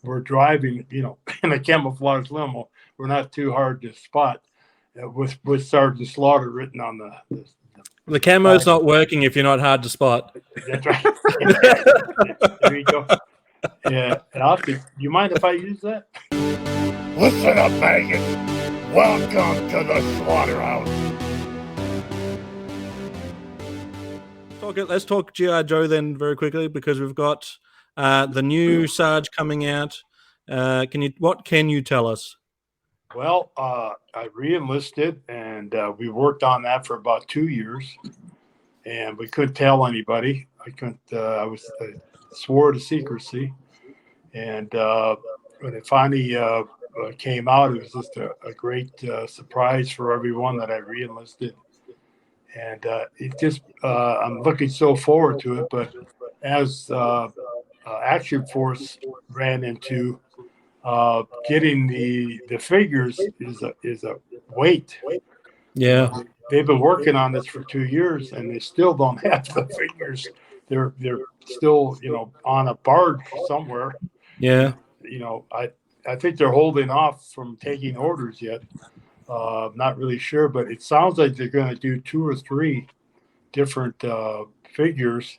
we're driving, in a camouflage limo. We're not too hard to spot with Sergeant Slaughter written on the camo's not working if you're not hard to spot. That's right. There you go. Yeah, do you mind if I use that? Listen up, Megan. Welcome to the Slaughterhouse. Let's talk G.I. Joe then very quickly, because we've got the new Sarge coming out. What can you tell us? Well, I re-enlisted, and we worked on that for about 2 years, and we couldn't tell anybody. I swore to secrecy, and when it finally came out, it was just a great surprise for everyone that I re-enlisted. And I'm looking so forward to it. But as Action Force ran into getting the figures is a wait. Yeah, they've been working on this for 2 years, and they still don't have the figures. They're still on a barge somewhere. Yeah, I think they're holding off from taking orders yet. Not really sure, but it sounds like they're going to do 2 or 3 different figures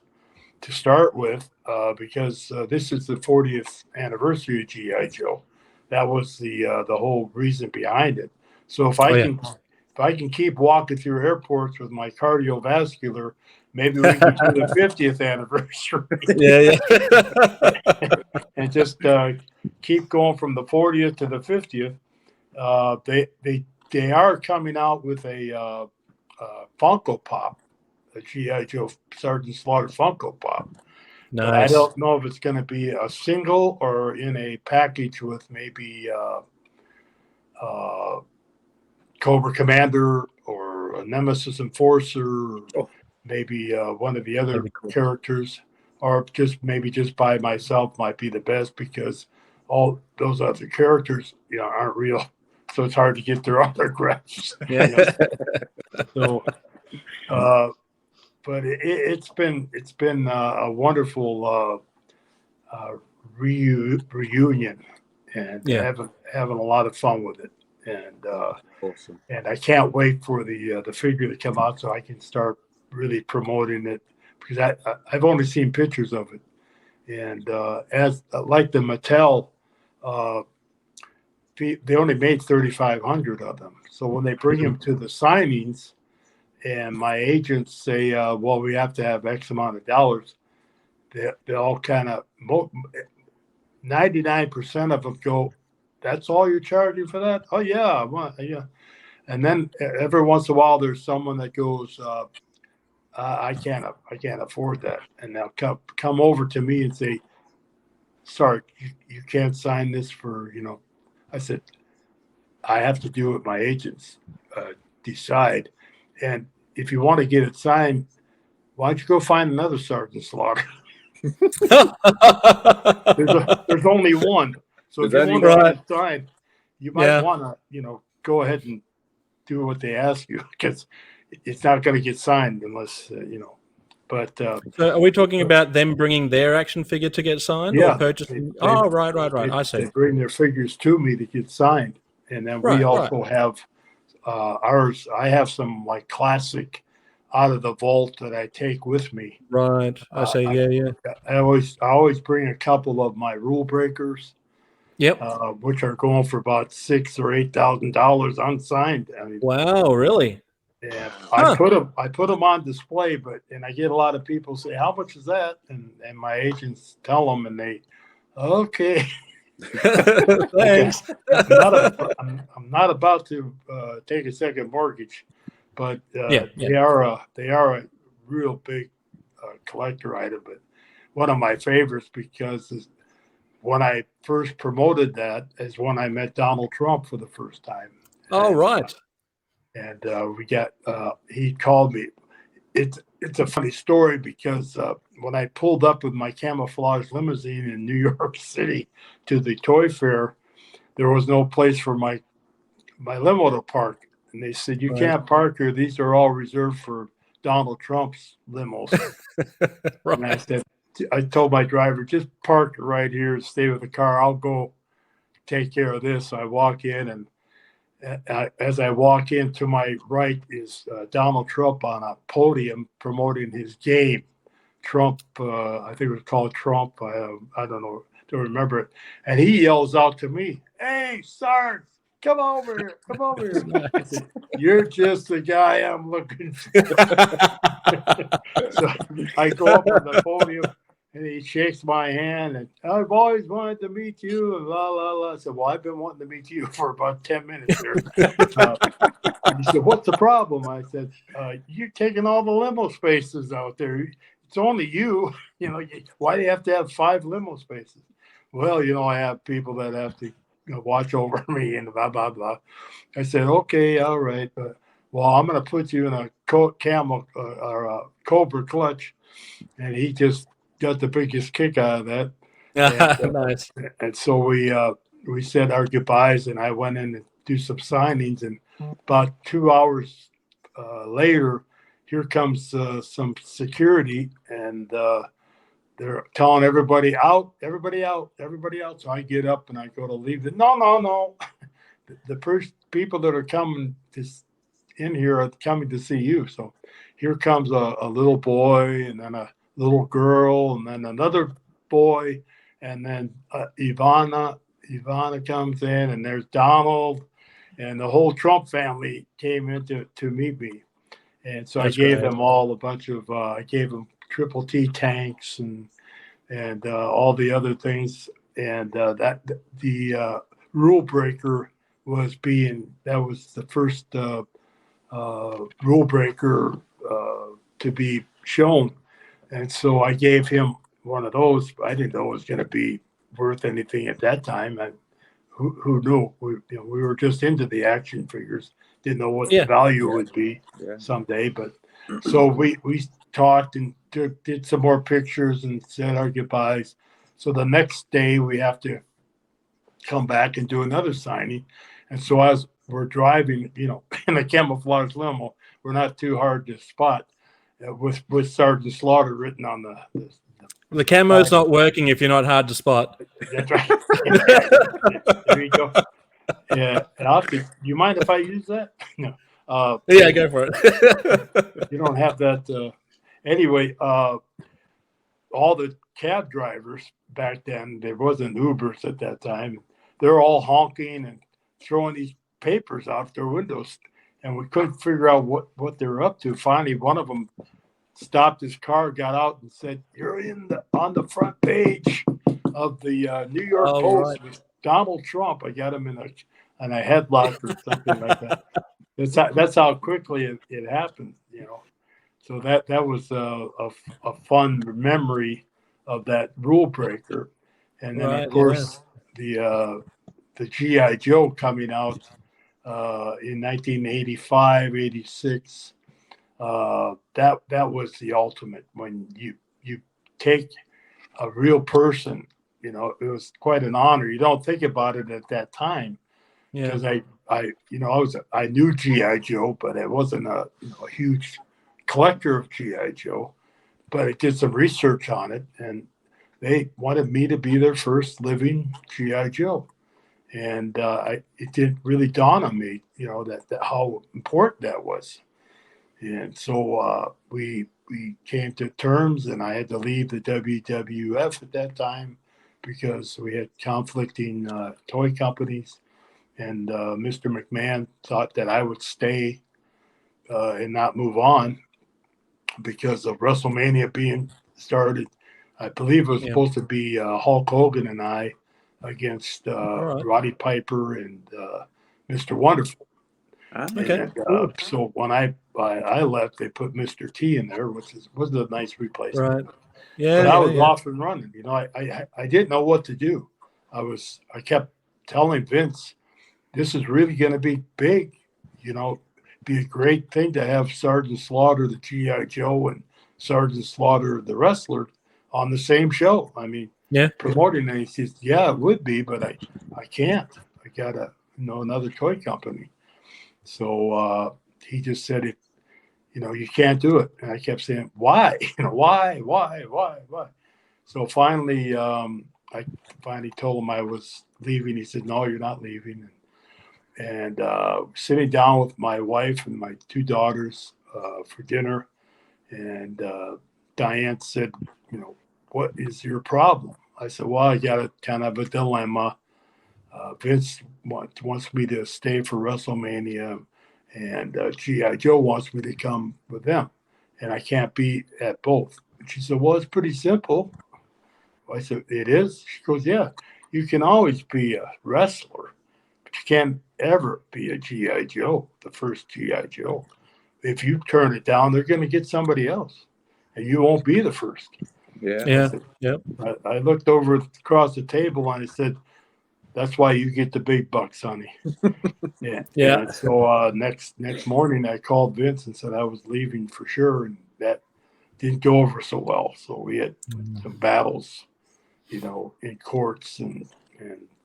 to start with, because this is the 40th anniversary of G.I. Joe. That was the whole reason behind it. So if I can keep walking through airports with my cardiovascular, maybe we can do the 50th anniversary. Yeah. And just keep going from the 40th to the 50th. They are coming out with a Funko Pop, a G.I. Joe Sergeant Slaughter Funko Pop. Nice. But I don't know if it's going to be a single or in a package with maybe Cobra Commander or a Nemesis Enforcer, or maybe one of the other characters, or just by myself might be the best, because all those other characters aren't real. So it's hard to get their autographs. Yeah. So, but it's been a wonderful reunion, and having a lot of fun with it, and awesome. And I can't wait for the figure to come out so I can start really promoting it, because I've only seen pictures of it, and as like the Mattel. They only made 3,500 of them. So when they bring them to the signings, and my agents say, well, we have to have X amount of dollars, they all kind of, 99% of them go, that's all you're charging for that? Oh, yeah. Yeah. And then every once in a while, there's someone that goes, I can't afford that. And they'll come over to me and say, sorry, you can't sign this for, I said, I have to do what my agents decide. And if you want to get it signed, why don't you go find another Sergeant Slaughter? there's only one. So if you want to get it signed, you might want to, go ahead and do what they ask you, because it's not going to get signed unless, But so are we talking about them bringing their action figure to get signed, or purchasing? Right. I see. They bring their figures to me to get signed, and then we also have ours. I have some like classic out of the vault that I take with me. Right. I see. Yeah. I always bring a couple of my rule breakers. Yep. Which are going for about $6,000 or $8,000 unsigned. I mean, wow, really? Yeah, I put them on display, and I get a lot of people say, "How much is that?" And my agents tell them, and they, okay. Thanks. I'm not about to take a second mortgage, but they are a real big collector item. But one of my favorites, because when I first promoted that is when I met Donald Trump for the first time. Oh, right. And he called me. It's a funny story, because when I pulled up with my camouflage limousine in New York City to the toy fair, there was no place for my limo to park. And they said, you can't park here. These are all reserved for Donald Trump's limos. And I said, I told my driver, just park it right here and stay with the car. I'll go take care of this. So I walk in, and as I walk in, to my right is Donald Trump on a podium promoting his game. Trump, I think it was called Trump. I don't know, don't remember it. And he yells out to me, "Hey, Sarge, come over here, come over here." I said, "You're just the guy I'm looking for." So I go up on the podium, and he shakes my hand, and "I've always wanted to meet you," and la la la. I said, "Well, I've been wanting to meet you for about 10 minutes here." He said, "What's the problem?" I said, "You're taking all the limo spaces out there. It's only you. Why do you have to have 5 limo spaces?" "Well, I have people that have to watch over me and blah, blah, blah." I said, "Okay, all right. But, well, I'm going to put you in a camel or a Cobra clutch." And he just got the biggest kick out of that. And, Nice. And so we said our goodbyes, and I went in to do some signings. And about 2 hours later, here comes some security, and they're telling everybody out, everybody out, everybody out. So I get up and I go to leave. No. The first people that are coming in here are coming to see you. So here comes a little boy, and then a little girl, and then another boy, and then Ivana comes in, and there's Donald, and the whole Trump family came in to meet me. And so I gave them all a bunch of I gave them triple T tanks and all the other things, and that the rule breaker was that was the first rule breaker to be shown. And so I gave him one of those. I didn't know it was going to be worth anything at that time. Who knew? We were just into the action figures. Didn't know what the value would be someday. But so we talked and did some more pictures and said our goodbyes. So the next day we have to come back and do another signing. And so as we're driving, in a camouflage limo, we're not too hard to spot. With Sgt Slaughter written on the camo's not working if you're not hard to spot. That's right. There you go. Yeah, you mind if I use that? No. Yeah, go for it. You don't have that. Anyway, all the cab drivers back then, there wasn't Ubers at that time. They're all honking and throwing these papers out their windows, and we couldn't figure out what they were up to. Finally, one of them stopped his car, got out, and said, "You're on the front page of the New York Post with Donald Trump." I got him in a headlock or something like that. That's how quickly it happened, So that was a fun memory of that rule breaker, and then of course the GI Joe coming out in 1985, 86. That was the ultimate when you take a real person. It was quite an honor. You don't think about it at that time, because I knew GI Joe, but I wasn't a huge collector of GI Joe. But I did some research on it, and they wanted me to be their first living GI Joe, and it didn't really dawn on me, that how important that was. And so we came to terms, and I had to leave the WWF at that time because we had conflicting toy companies, and Mr. McMahon thought that I would stay and not move on because of WrestleMania being started. I believe it was supposed to be Hulk Hogan and I against Roddy Piper and Mr. Wonderful. Okay. And, so when I left, they put Mr. T in there, which was a nice replacement. Right. Yeah. But I was off and running. I didn't know what to do. I kept telling Vince, this is really going to be big. Be a great thing to have Sgt Slaughter, the GI Joe, and Sgt Slaughter, the wrestler, on the same show. I mean, promoting it. He says, "Yeah, it would be, but I can't. I got another toy company." So he just said, you can't do it. And I kept saying, why? Why? So finally, I finally told him I was leaving. He said, "No, you're not leaving." And sitting down with my wife and my two daughters for dinner, and Diane said, "What is your problem?" I said, "Well, I got a kind of a dilemma. Vince wants me to stay for WrestleMania, and G.I. Joe wants me to come with them, and I can't be at both." And she said, "Well, it's pretty simple." I said, "It is?" She goes, "Yeah, you can always be a wrestler, but you can't ever be a G.I. Joe, the first G.I. Joe. If you turn it down, they're going to get somebody else, and you won't be the first." Yeah. I looked over across the table and I said, "That's why you get the big bucks, honey." Yeah. And so next morning, I called Vince and said I was leaving for sure, and that didn't go over so well. So we had some battles, in courts and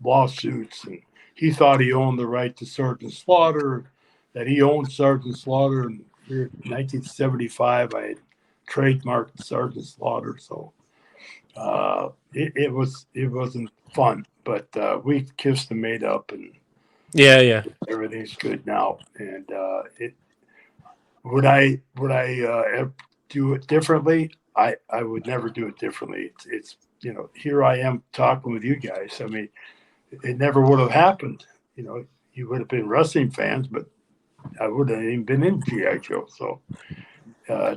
lawsuits, and he thought he owned the right to Sgt Slaughter, that he owned Sgt Slaughter. And in 1975, I had trademarked Sgt Slaughter, so it wasn't fun, but we kissed and made up, and everything's good now. And would I ever do it differently? I would never do it differently. It's here I am talking with you guys. I mean, it never would have happened. You would have been wrestling fans, but I wouldn't have even been in G.I. Joe. So,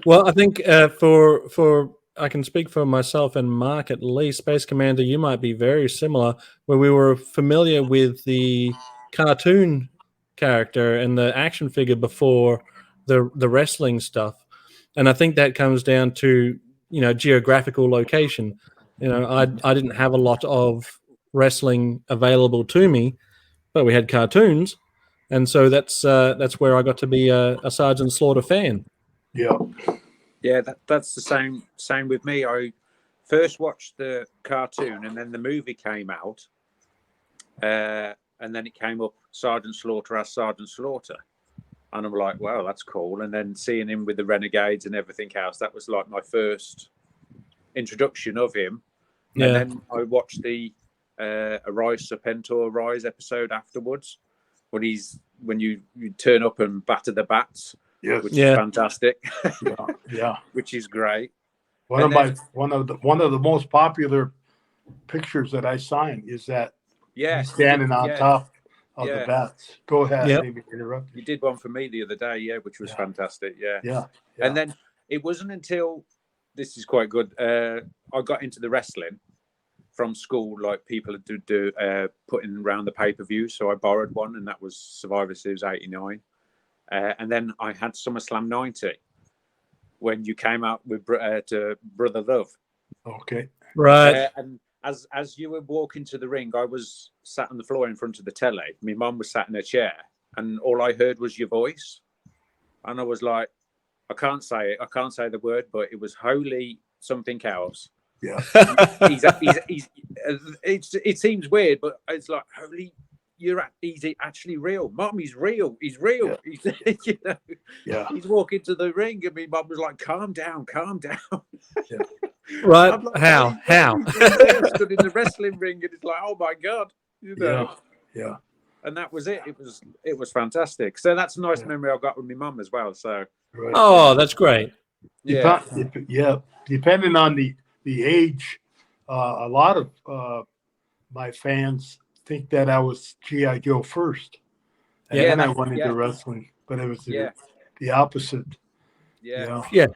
well, I think for I can speak for myself and Mark at least. Space Commander, you might be very similar, where we were familiar with the cartoon character and the action figure before the wrestling stuff, and I think that comes down to geographical location. I didn't have a lot of wrestling available to me, but we had cartoons, and so that's where I got to be a Sgt Slaughter fan. Yeah, that's the same with me. I first watched the cartoon, and then the movie came out, and then it came up Sgt Slaughter as Sgt Slaughter, and I'm like, wow, that's cool. And then seeing him with the Renegades and everything else, that was like my first introduction of him. And then I watched the Arise Serpentor Rise episode afterwards, when you turn up and batter the bats. Yes. Which is fantastic. Yeah. Which is great. One of the most popular pictures that I signed is that he's standing on top of the bats. Go ahead. Yep. Maybe interrupt. You did one for me the other day, which was fantastic. Yeah. And then it wasn't until this is quite good. I got into the wrestling from school, like people do putting around the pay-per-view. So I borrowed one, and that was Survivor Series '89. And then I had SummerSlam '90 when you came out with to Brother Love. Okay. Right. And as you were walking to the ring, I was sat on the floor in front of the telly. My mum was sat in a chair, and all I heard was your voice. And I was like, I can't say it. I can't say the word, but it was holy something else. Yeah. It seems weird, but it's like, holy, he's actually real. Mum, he's real. He's real. Yeah. He's walking to the ring, and my mum was like, calm down. Yeah. Right. I'm like, How? Stood in the wrestling ring, and it's like, oh my God. Yeah. And that was it. It was fantastic. So that's a nice memory I got with my mum as well. So Right. Oh, that's great. Yeah. Depending on the age, a lot of my fans think that I was G.I. Joe first. And then I went into wrestling, but it was the opposite. Yeah. Yeah.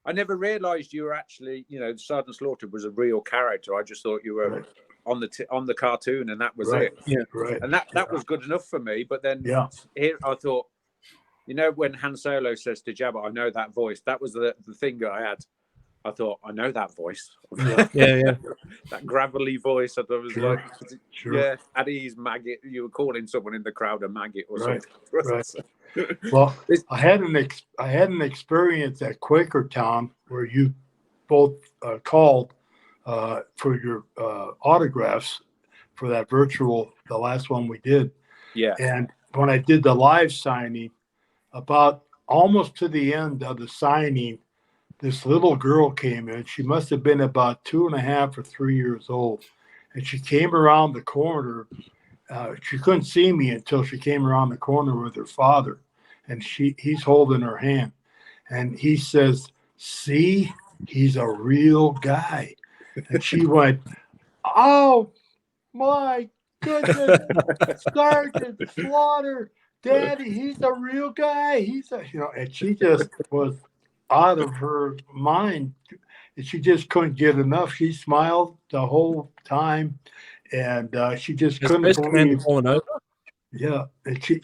I never realized you were actually, Sgt Slaughter was a real character. I just thought you were on the cartoon, and that was it. Yeah, right. And that was good enough for me. But then here I thought, when Han Solo says to Jabba, I know that voice. That was the thing that I had. I thought, I know that voice. Yeah. That gravelly voice. I thought it was Sure. at ease maggot. You were calling someone in the crowd a maggot or something. Right. Well, I had an experience at Quakertown where you both called for your autographs for that the last one we did. Yeah. And when I did the live signing, about almost to the end of the signing, this little girl came in. She must have been about 2.5 or 3 years old. And she came around the corner. She couldn't see me until she came around the corner with her father. And he's holding her hand. And he says, "See, he's a real guy." And she went, "Oh, my goodness, Sergeant Slaughter, Daddy, he's a real guy. He's a," and she just was out of her mind. She just couldn't get enough. She smiled the whole time, and she just couldn't believe. Yeah, and he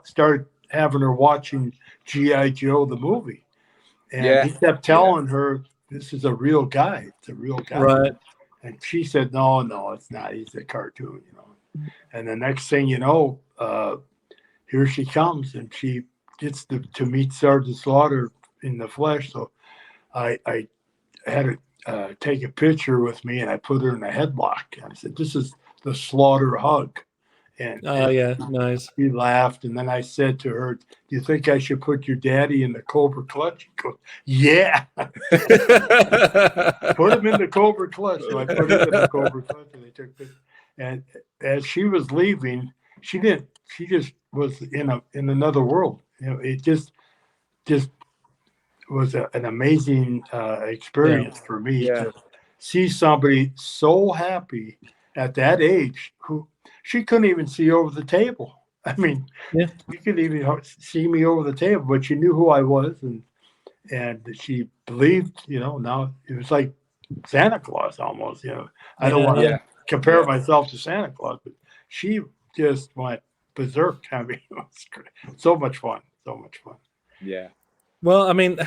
started having her watching G.I. Joe the movie, and he kept telling her, "This is a real guy. It's a real guy." Right. And she said, "No, it's not. He's a cartoon, And the next thing you know, here she comes, and she gets to meet Sergeant Slaughter in the flesh. So I had to take a picture with me, and I put her in a headlock. And I said, "This is the Slaughter hug." And Nice. She laughed, and then I said to her, "Do you think I should put your daddy in the Cobra Clutch?" She goes, "Yeah." Put him in the Cobra Clutch. So I put him in the Cobra Clutch, and they took pictures. And as she was leaving, she just was in another world. It just was an amazing experience for me to see somebody so happy at that age who she couldn't even see over the table. I mean, you could even see me over the table, but she knew who I was, and she believed. Now it was like Santa Claus almost. I don't want to compare myself to Santa Claus, but she just went berserk. I mean, it was great. So much fun. Yeah. Well, I mean,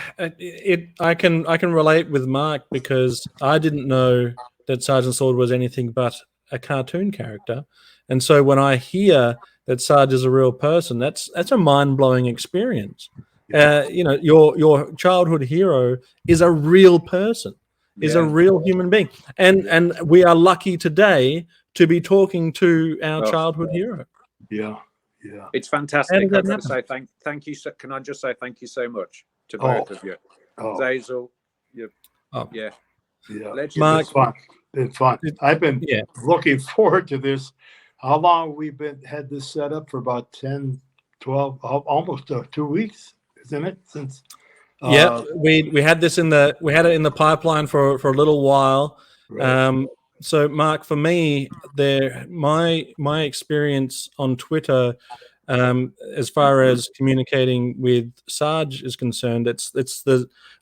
I can relate with Mark because I didn't know that Sergeant Slaughter was anything but a cartoon character, and so when I hear that Sarge is a real person, that's a mind-blowing experience. Your childhood hero is a real person, is a real human being, and we are lucky today to be talking to our childhood hero. Yeah. It's fantastic. I've got to say thank you. Can I just say thank you so much to both of you, Zazel? Mark, it's fun. I've been looking forward to this. How long we've had this set up for? About 10, 12, almost 2 weeks, isn't it? Since we had this we had it in the pipeline for a little while. Right. So Mark, for me, my experience on Twitter, as far as communicating with Sarge is concerned,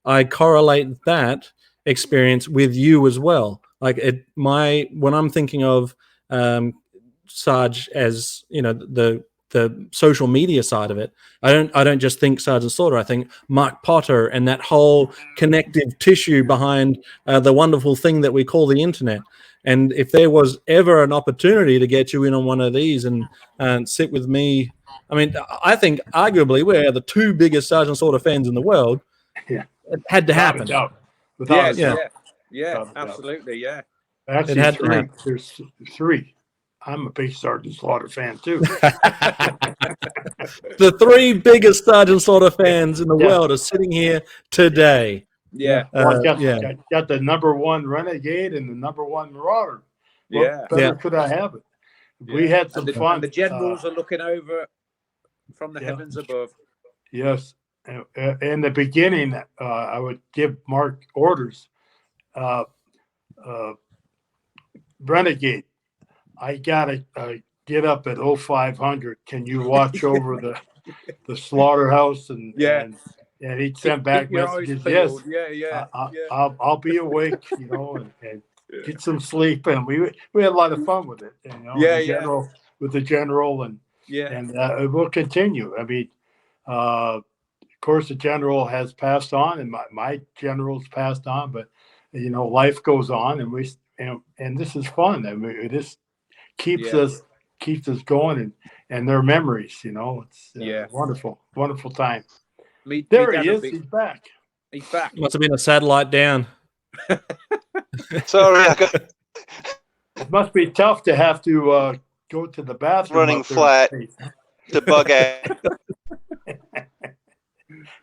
I correlate that experience with you as well. Like when I'm thinking of Sarge as the social media side of it, I don't just think Sergeant Slaughter. I think Mark Potter and that whole connective tissue behind the wonderful thing that we call the internet. And if there was ever an opportunity to get you in on one of these and sit with me, I mean, I think arguably we're the two biggest Sergeant Slaughter fans in the world. Yeah, it had to happen. Without a doubt. Absolutely, yeah. Actually, it had to happen. There's three. I'm a big Sergeant Slaughter fan too. The three biggest Sergeant Slaughter fans in the world are sitting here today. Yeah. Got the number one Renegade and the number one Marauder. What better could I have it? We had some fun. And the generals are looking over from the heavens above. Yes. In the beginning, I would give Mark orders. Renegade, I gotta get up at 0500. Can you watch over the Slaughterhouse? And he'd send back messages. Yes, I'll be awake, and get some sleep. And we had a lot of fun with it. With the general, and it will continue. I mean, of course, the general has passed on, and my general's passed on, but life goes on, and this is fun. I mean, it just keeps us going, and their memories. It's wonderful time. There he is. He's back. Must have been a satellite down. Sorry, it must be tough to have to go to the bathroom. Running flat to bug out.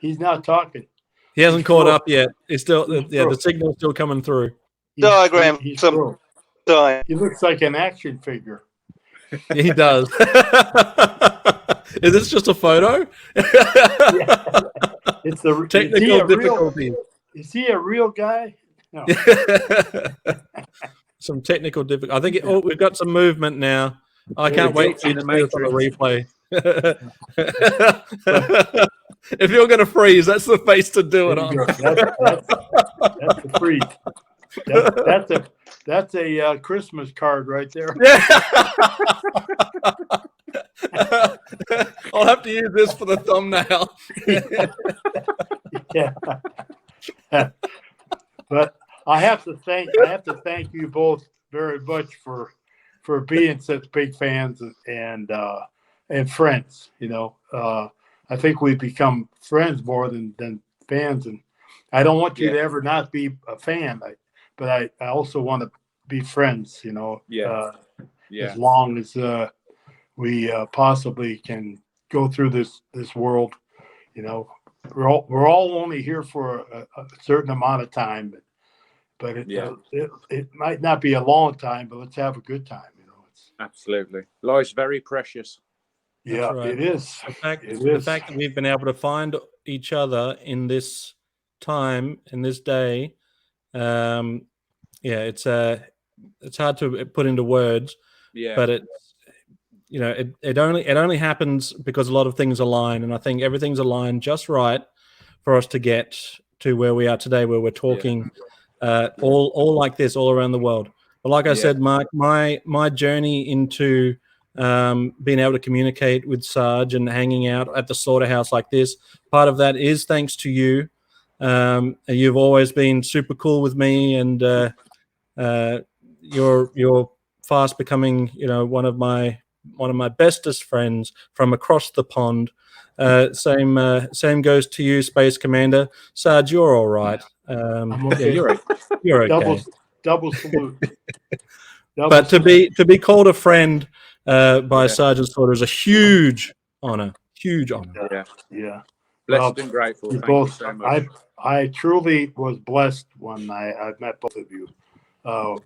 He's not talking. He hasn't He's caught broke. up yet. It's still He's the broke. signal's still coming through. Diagram He's some broke. time. He looks like an action figure. Yeah, he does. Is this just a photo? It's the Technical difficulties. Is he a real guy? No. Some technical difficulty. I think we've got some movement now. I can't wait for you to see this on the replay. If you're going to freeze, that's the face to do it on. That's a freeze. That's a Christmas card right there. Yeah. I'll have to use this for the thumbnail. Yeah. But I have to thank you both very much for being such big fans and friends. You know, I think we've become friends more than fans, and I don't want you to ever not be a fan. But I also want to be friends. You know, as long as we possibly can go through this world. You know, we're all only here for a certain amount of time, but it might not be a long time. But let's have a good time. You know, absolutely. Life's very precious. Yeah, right. It is. The fact that we've been able to find each other in this time, in this day, it's hard to put into words. Yeah, but it only happens because a lot of things align, and I think everything's aligned just right for us to get to where we are today, where we're talking all like this all around the world. But like I said, Mark, my journey into being able to communicate with Sarge and hanging out at the Slaughterhouse like this, part of that is thanks to you. You've always been super cool with me, and you're fast becoming, one of my bestest friends from across the pond. Same goes to you, Space Commander. Sarge, you're all right. Okay. You're okay. Double salute. But to be called a friend by Sergeant Slaughter is a huge honor. Huge honor. Yeah. Blessed and grateful. Thank you so much. I truly was blessed when I met both of you. On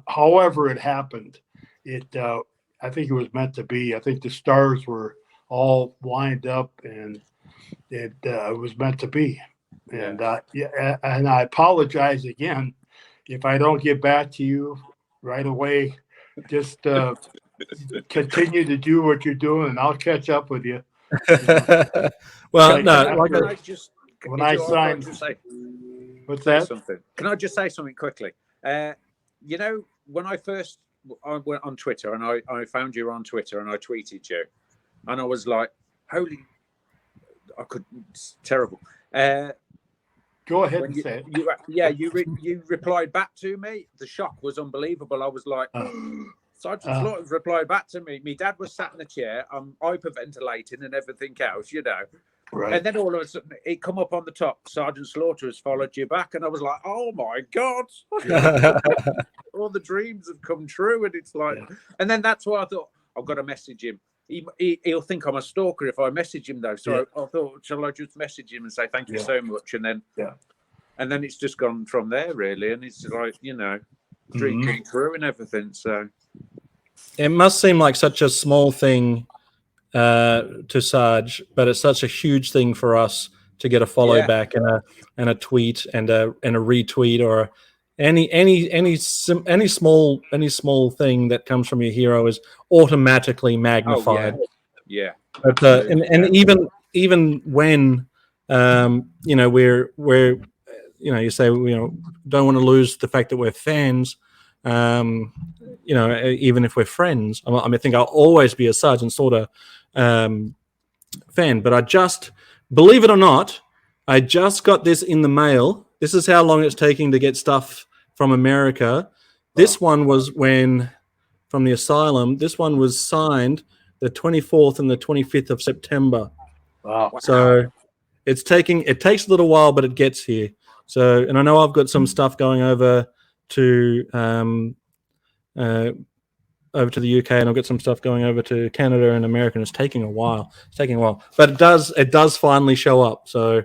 however it happened, I think it was meant to be. I think the stars were all lined up, and it was meant to be. And and I apologize again if I don't get back to you right away. Just continue to do what you're doing, and I'll catch up with you. Well, when I signed, what's that? Something. Can I just say something quickly? When I first went on Twitter, and I found you on Twitter, and I tweeted you, and I was like, it's terrible. Go ahead and say it. You replied back to me. The shock was unbelievable. I was like, Sergeant Slaughter replied back to me. My dad was sat in a chair. I'm hyperventilating and everything else, Right. And then all of a sudden, it come up on the top. Sergeant Slaughter has followed you back, and I was like, "Oh my God!" All the dreams have come true, and it's like, and then that's why I thought I've got to message him. He'll think I'm a stalker if I message him, though. So I thought, shall I just message him and say thank you so much, and then it's just gone from there, really. And it's like, dream come true and everything. So it must seem like such a small thing to Sarge, but it's such a huge thing for us to get a follow back and a tweet and a retweet or any small thing that comes from your hero is automatically magnified. But and even when we're you say don't want to lose the fact that we're fans. Even if we're friends, I think I'll always be a Sergeant Slaughter fan. But I just, believe it or not, I just got this in the mail. This is how long it's taking to get stuff from America. This one was from the asylum. This one was signed the 24th and the 25th of September. Wow. So it takes a little while, but it gets here. So, and I know I've got some stuff going over to over to the UK, and I've got some stuff going over to Canada and America. And it's taking a while. But it does finally show up. So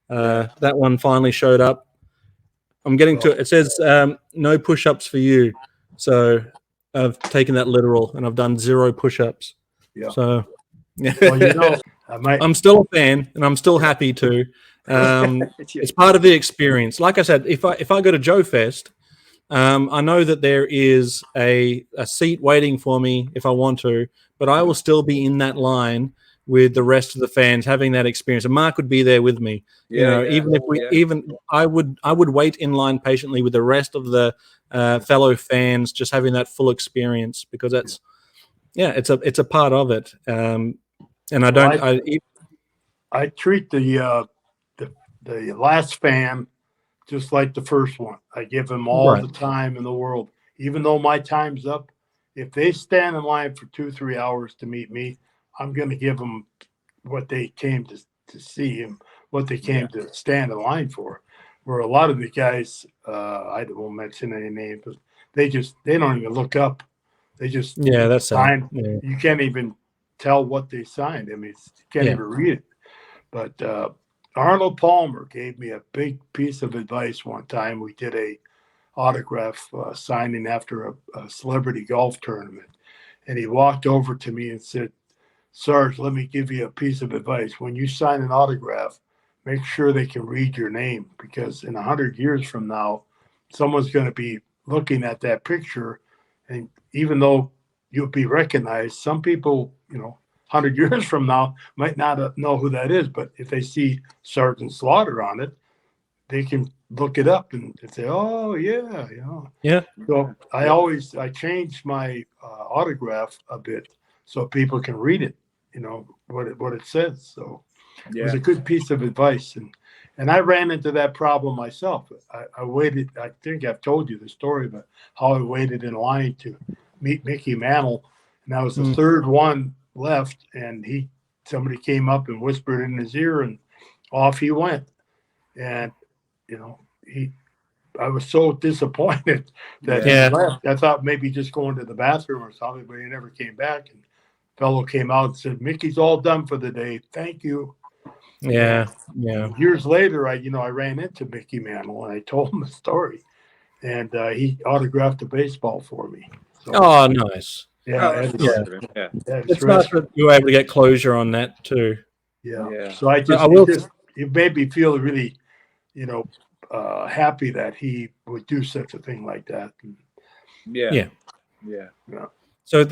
that one finally showed up. I'm getting to it. It says no push-ups for you. So I've taken that literal, and I've done 0 push-ups. Yeah. So Well, I'm still a fan, and I'm still happy to. It's part of the experience. Like I said, if I go to Joe Fest, I know that there is a seat waiting for me if I want to, but I will still be in that line with the rest of the fans having that experience. And Mark would be there with me. I would wait in line patiently with the rest of the fellow fans, just having that full experience, because it's a part of it. And I treat the last fan just like the first one. I give them all the time in the world, even though my time's up. If they stand in line for 2-3 hours to meet me, I'm going to give them what they came to see and what they came to stand in line for. Where a lot of the guys, I won't mention any names, but they don't even look up. They just that's sign. Yeah. You can't even tell what they signed. I mean, you can't even read it. But Arnold Palmer gave me a big piece of advice one time. We did a autograph signing after a celebrity golf tournament. And he walked over to me and said, "Sarge, let me give you a piece of advice. When you sign an autograph, make sure they can read your name, because in 100 years from now, someone's going to be looking at that picture. And even though you'll be recognized, some people, 100 years from now might not know who that is. But if they see Sgt Slaughter on it, they can look it up and say, oh, yeah. Yeah. So I change my autograph a bit so people can read it, what it says. So it was a good piece of advice. And I ran into that problem myself. I waited. I think I've told you the story about how I waited in line to meet Mickey Mantle. And I was the third one left. And somebody came up and whispered in his ear, and off he went. And, I was so disappointed that he left. I thought maybe just going to the bathroom or something, but he never came back. And fellow came out and said, "Mickey's all done for the day. Thank you." Yeah. Years later, I ran into Mickey Mantle and I told him the story, and he autographed a baseball for me. So, oh, nice. Yeah, it's nice that you were able to get closure on that too. Yeah. So it made me feel really, happy that he would do such a thing like that. Yeah. So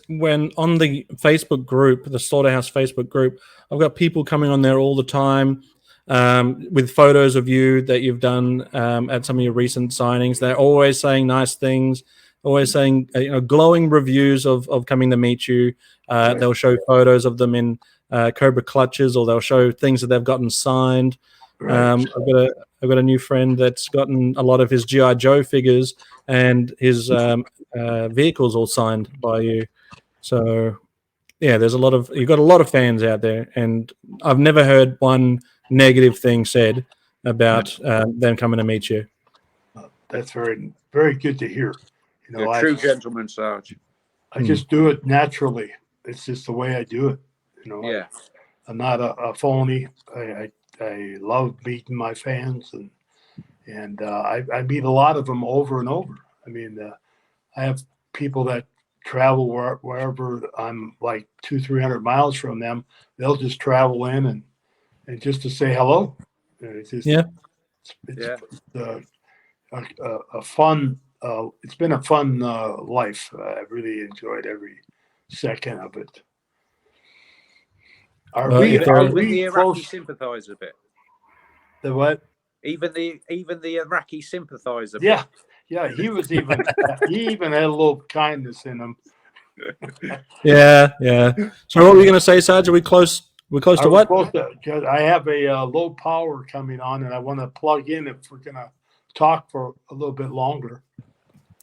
when on the Facebook group, the Slaughterhouse Facebook group, I've got people coming on there all the time with photos of you that you've done at some of your recent signings. They're always saying nice things, always saying glowing reviews of coming to meet you. They'll show photos of them in Cobra clutches, or they'll show things that they've gotten signed. Right. I've got a new friend that's gotten a lot of his G.I. Joe figures and his vehicles all signed by you. So you've got a lot of fans out there, and I've never heard one negative thing said about them coming to meet you. That's very, very good to hear. You're a true gentleman, Sarge. I just do it naturally. It's just the way I do it. I'm not a phony. I love meeting my fans, and I meet a lot of them over and over. I mean, I have people that travel wherever I'm like 200-300 miles from them. They'll just travel in and just to say hello. It's just, a fun. It's been a fun life. I really enjoyed every second of it. Are we the Iraqi sympathize a bit? The what? Even the Iraqi sympathize a bit. Yeah. He even had a little kindness in him. Yeah. So what were you going to say, Sarge? Are we close? We're close to what? I have a low power coming on, and I want to plug in if we're going to talk for a little bit longer.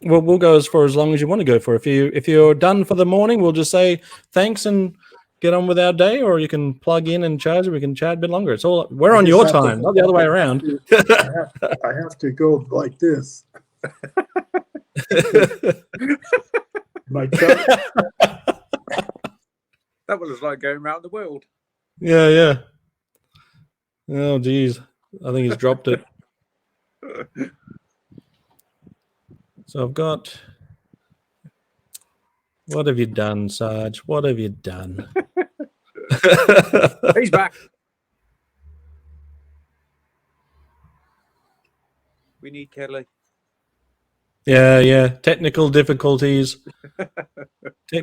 Well, we'll go for as long as you want to go for. If you're done for the morning, we'll just say thanks and get on with our day, or you can plug in and charge it. We can chat a bit longer. We're on your time, not the other way around. I have to go like this. My truck. That was like going around the world. Yeah, yeah. Oh, geez. I think he's dropped it. So I've got... What have you done, Sarge? What have you done? He's back. We need Kelly. Yeah, yeah. Technical difficulties. I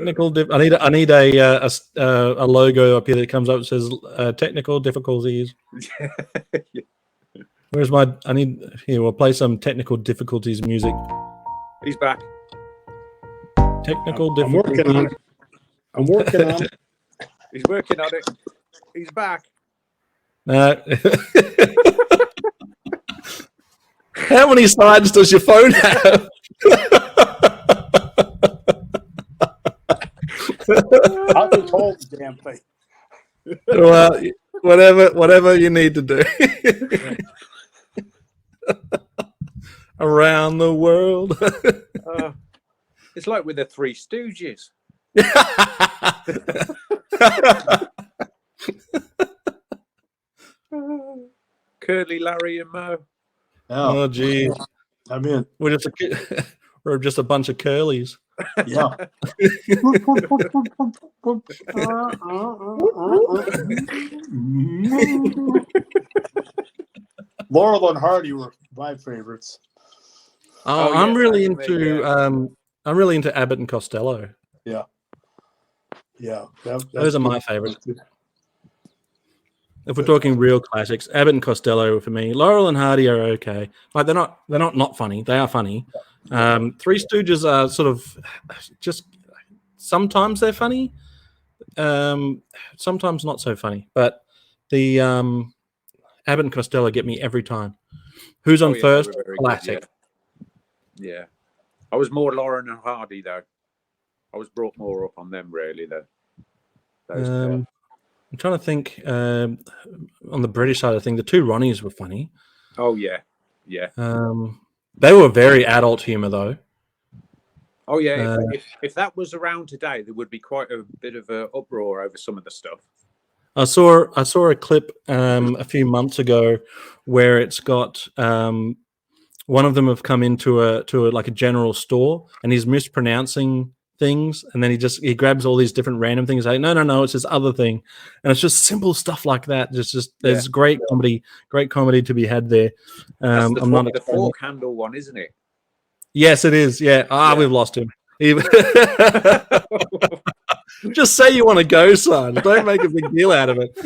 need a logo up here that comes up and says technical difficulties. Where's my? Here. We'll play some technical difficulties music. He's back. Technical I'm working on difficulties. it. I'm working on it. He's working on it. He's back. How many sides does your phone have? I'll just hold the damn thing. Well, whatever you need to do. Around the world. It's like with the Three Stooges. Curly, Larry, and Moe. Oh, geez. I'm in. We're just a bunch of curlies. Yeah. Laurel and Hardy were my favorites. Oh, yeah, I'm really same with me, into I'm really into Abbott and Costello. Yeah. Yeah. Those are my favorites. If we're talking real classics, Abbott and Costello for me. Laurel and Hardy are okay. Like they're not funny. They are funny. Three Stooges are sort of just sometimes they're funny, sometimes not so funny. But the Abbott and Costello get me every time. Who's on first? Classic. Yeah. I was more Lauren and Hardy though. I was brought more up on them really though. I'm trying to think. On the British side of things, the two Ronnies were funny. Oh yeah, yeah. They were very adult humor though. Oh yeah. If that was around today, there would be quite a bit of an uproar over some of the stuff. I saw a clip a few months ago where it's got one of them have come into a general store and he's mispronouncing things, and then he grabs all these different random things like no, it's this other thing, and it's just simple stuff like that. There's great comedy to be had there. That's the fork handle one, isn't it? Yes, it is. Yeah. We've lost him. Just say you want to go, son. Don't make a big deal out of it.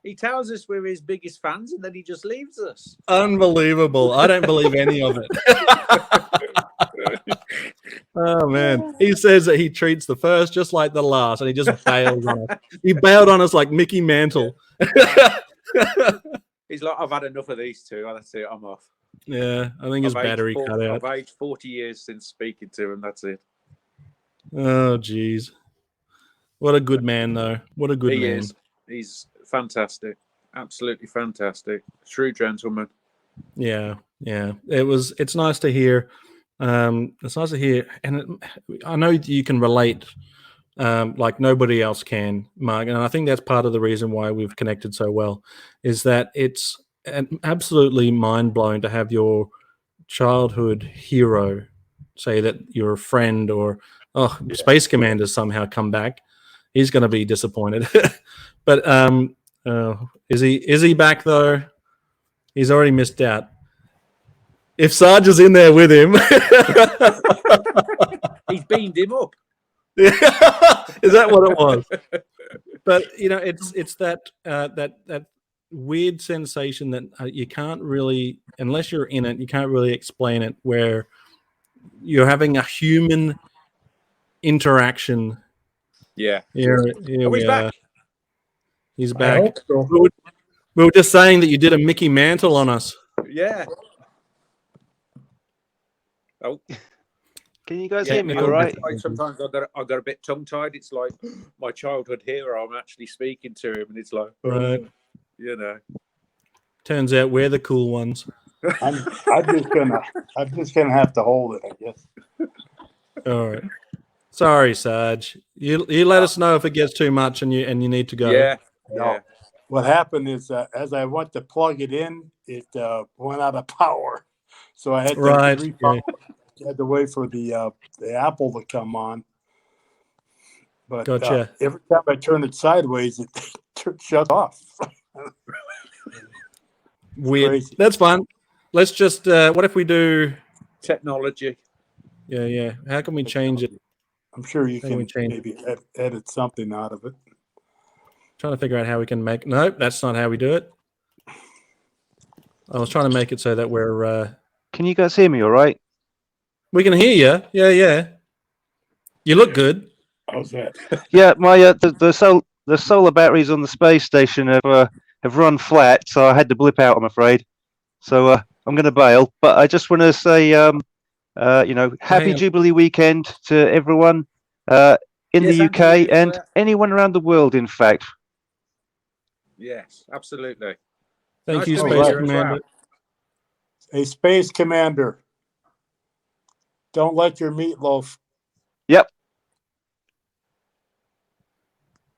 He tells us we're his biggest fans and then he just leaves us. Unbelievable. I don't believe any of it. Oh, man. He says that he treats the first just like the last, and he just bails on us. He bailed on us like Mickey Mantle. He's like, I've had enough of these two. That's it. I'm off. Yeah, I think his battery cut out. I've aged 40 years since speaking to him. That's it. Oh, geez. What a good man, though. What a good man. Is. He's fantastic. Absolutely fantastic. True gentleman. Yeah. It's nice to hear. It's nice to hear. And I know you can relate like nobody else can, Mark. And I think that's part of the reason why we've connected so well, is that it's absolutely mind-blowing to have your childhood hero say that you're a friend, or Space Commander's somehow come back. He's going to be disappointed. But is he back though? He's already missed out. If Sarge is in there with him, he's beamed him up. Is that what it was? But it's that weird sensation that you can't really, unless you're in it, you can't really explain it, where you're having a human interaction. Yeah. Here we are. He's back. So. We were just saying that you did a Mickey Mantle on us. Yeah. Oh. Can you guys hear me all right? Sometimes I got a bit tongue-tied. It's like my childhood hero. I'm actually speaking to him, and it's like, right. Turns out we're the cool ones. I'm just gonna have to hold it, I guess. All right. Sorry, Sarge. You let us know if it gets too much and you need to go. Yeah. No. What happened is as I went to plug it in, it went out of power. So I had to had to wait for the Apple to come on. But Gotcha. every time I turn it sideways, it shuts off. Weird. Crazy. That's fine. Let's just what if we do Technology. Yeah. How can we change it? I'm sure you How can we change maybe edit something out of it. Trying to figure out how we can make nope, that's not how we do it. I was trying to make it so that we're Can you guys hear me all right? we can hear you. Yeah. You look good. How's that? Yeah, my the solar batteries on the space station have run flat, so I had to blip out, I'm afraid. So I'm going to bail, but I just want to say happy Jubilee weekend to everyone in the UK and anyone around the world, in fact. Yes, absolutely. Thank you, to Space meet you as Commander. well. A Space Commander. Don't let your meatloaf. Yep.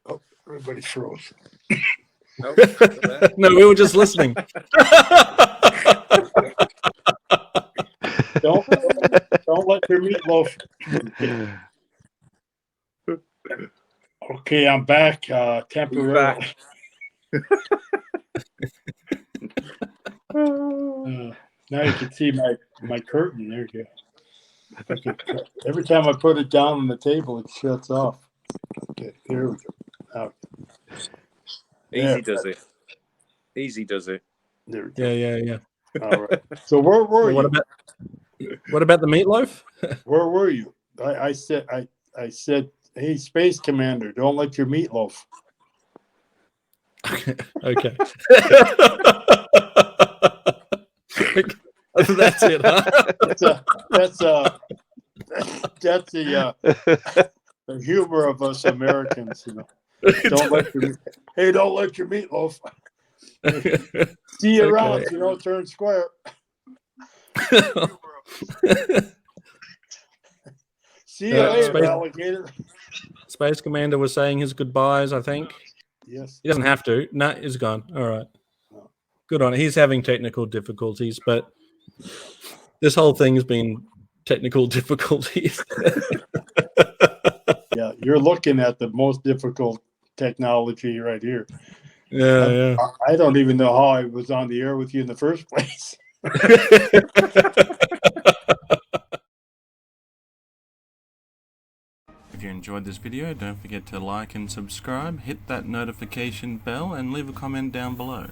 Oh, everybody froze. Oh, No, we were just listening. Don't let your meatloaf. Okay, I'm back temporarily. Now you can see my curtain. There you go. Every time I put it down on the table, it shuts off. Okay, here we go. Easy does it. Easy does it. There we go. Yeah. All right. So where were you? What about the meatloaf? Where were you? I said, hey, Space Commander, don't let your meatloaf. Okay. That's it, huh? That's the humor of us Americans, you know. Don't let your meatloaf. See you around, you know, turn square. See you later, alligator. Space Commander was saying his goodbyes, I think. Yes. He doesn't have to. No, he's gone. All right. Good on it. He's having technical difficulties, but this whole thing has been technical difficulties. Yeah, you're looking at the most difficult technology right here. Yeah. I don't even know how I was on the air with you in the first place. If you enjoyed this video, don't forget to like and subscribe, hit that notification bell, and leave a comment down below.